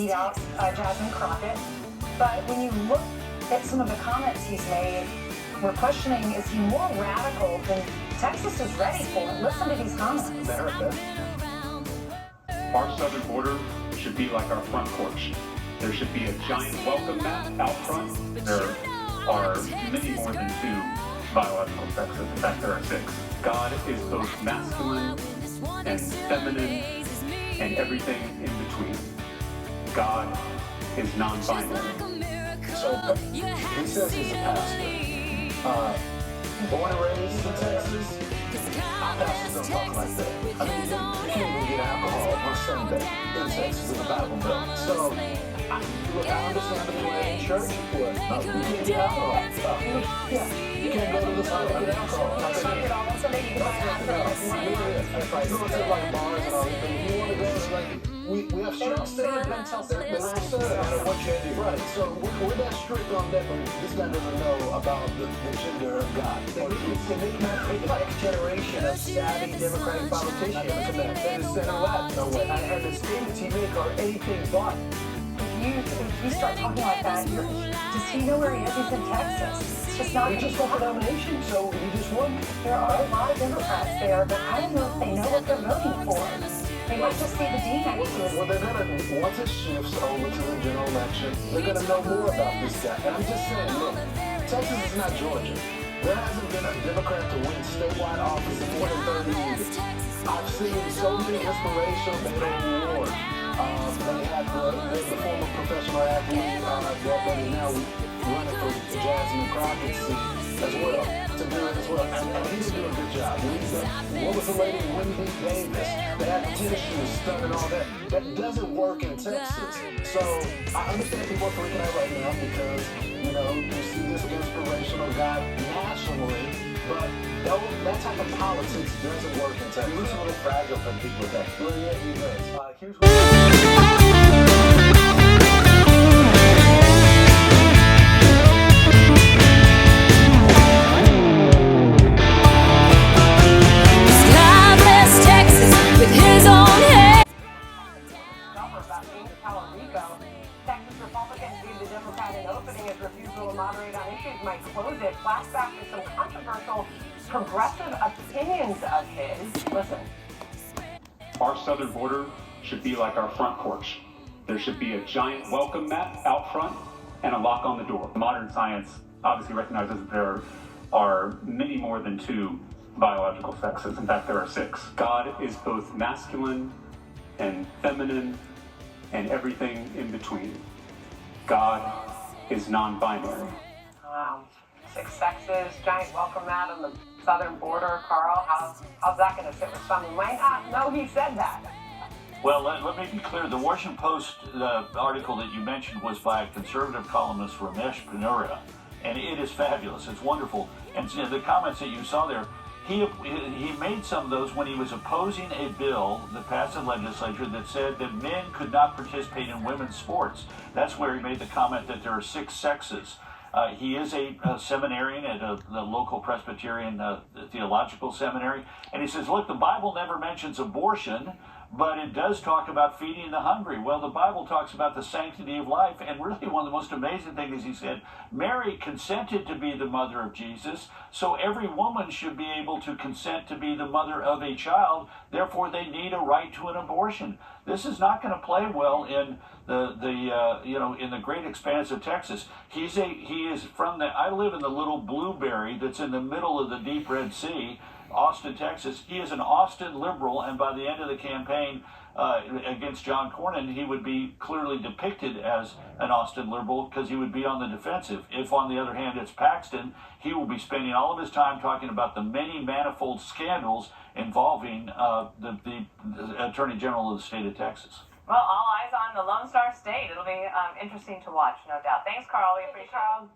beat out Jasmine Crockett. But when you look at some of the comments he's made, we're questioning, is he more radical than Texas is ready for? Listen to these comments. America. Our southern border should be like our front porch. There should be a giant welcome mat out front. There are many more than 2 biological sexes. In fact, there are 6. God is both masculine and feminine and everything in between. God is non-binary. So he says he's a pastor. Born and raised in Texas, our pastors don't talk like that. I mean, you can't even get alcohol on Sunday in Texas in the Bible Belt. So, look, I understand the way in church, but you can't get alcohol. You can't go to the Sunday and get alcohol. I said, On Sunday you can buy alcohol. it's like, you go to like bars and all these things. You want to go to like, we have strict standards. They don't serve no matter what you do. Right, so we're not strict on that, but this guy doesn't know about the gender of God. Can they not create the next generation of savvy Democratic politicians that is center-left? No way. And the statements he makes are anything but. If you start talking like that, does he know where he is? He's in Texas. It's just not. He just won the nomination, so he just won. There are a lot of Democrats there, but I don't know if they know what they're voting for. They might just see the D next to it. Well, they're gonna, once it shifts over to the general election, they're gonna know more about this guy. And I'm just saying, look, Texas is not Georgia. There hasn't been a Democrat to win statewide office in more than 30 years. I've seen so many inspirational awards. They had the former professional athlete that is now running for Jasmine Crockett's seat as well, to do it as well. And he's doing a good job. What was the lady, Wendy Davis? They had the tennis shoes stuck and all that. That doesn't work in Texas. So I understand people are freaking out right now because, you know, you see this inspirational guy nationally, but that type of politics doesn't work in Texas. He looks a little fragile for people that. Well, yeah, he does. Here's what about being Taralico. Texas Republicans view the Democratic opening as refusal to moderate on issues might close it. Flashback to some controversial progressive opinions of his. Listen. Our southern border should be like our front porch. There should be a giant welcome mat out front and a lock on the door. Modern science obviously recognizes that there are many more than 2 biological sexes. In fact, there are 6. God is both masculine and feminine and everything in between. God is non-binary. Wow. 6 sexes, giant welcome mat on the southern border. Carl, how's that going to sit with some? We might not know he said that. Well, let me be clear. The Washington Post article that you mentioned was by a conservative columnist, Ramesh Ponnura, and it is fabulous. It's wonderful. And the comments that you saw there, he made some of those when he was opposing a bill that passed the legislature that said that men could not participate in women's sports. That's where he made the comment that there are 6 sexes. He is a seminarian at the local Presbyterian theological seminary, and he says, look, the Bible never mentions abortion, but it does talk about feeding the hungry. Well, the Bible talks about the sanctity of life, and really one of the most amazing things is he said, Mary consented to be the mother of Jesus, so every woman should be able to consent to be the mother of a child, therefore they need a right to an abortion. This is not going to play well in in the great expanse of Texas. He is from I live in the little blueberry that's in the middle of the deep Red Sea, Austin, Texas. He is an Austin liberal, and by the end of the campaign against John Cornyn, he would be clearly depicted as an Austin liberal because he would be on the defensive. If, on the other hand, it's Paxton, he will be spending all of his time talking about the many manifold scandals involving the Attorney General of the state of Texas. Well, all eyes on the Lone Star State. It'll be interesting to watch, no doubt. Thanks, Carl. We appreciate it.